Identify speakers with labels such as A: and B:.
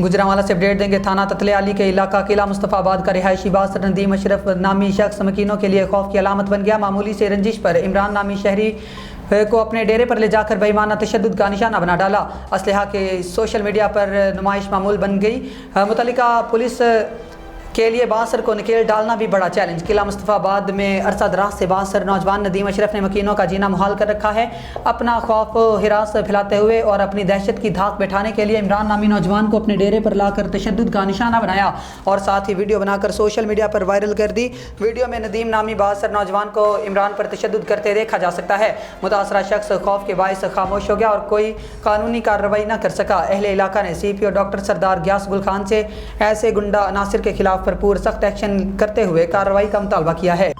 A: गुजरांवाला से अपडेट देंगे। थाना ततलियाली के इलाका किला मुस्तफ़ाबाद का रिहायशी बासर नदीम अशरफ नामी शख्स मकीनों के लिए खौफ की अलामत बन गया। मामूली से रंजिश पर इमरान नामी शहरी को अपने डेरे पर ले जाकर बेईमाना तशद्दुद का निशाना बना डाला। असलहा के सोशल मीडिया पर नुमाइश मामूल बन गई। मुतल्लिका पुलिस के लिए बासर को नकेल डालना भी बड़ा चैलेंज। किला मुस्तफ़ाबाद में अरसा दराज से बासर नौजवान नदीम अशरफ ने मकीनों का जीना मुहाल कर रखा है। अपना खौफ हिरास फैलाते हुए और अपनी दहशत की धाक बैठाने के लिए इमरान नामी नौजवान को अपने डेरे पर लाकर तशद्दुद का निशाना बनाया और साथ ही वीडियो बनाकर सोशल मीडिया पर वायरल कर दी। वीडियो में नदीम नामी बासर नौजवान को इमरान पर तशद्दुद करते देखा जा सकता है। मुतासरा शख्स खौफ के बायस खामोश हो गया और कोई कानूनी कार्रवाई न कर सका। अहले इलाका ने CPO डॉक्टर सरदार ग्यास गुल खान से ऐसे गुंडा अनासिर के खिलाफ भरपूर सख्त एक्शन करते हुए कार्रवाई का मुतालबा किया है।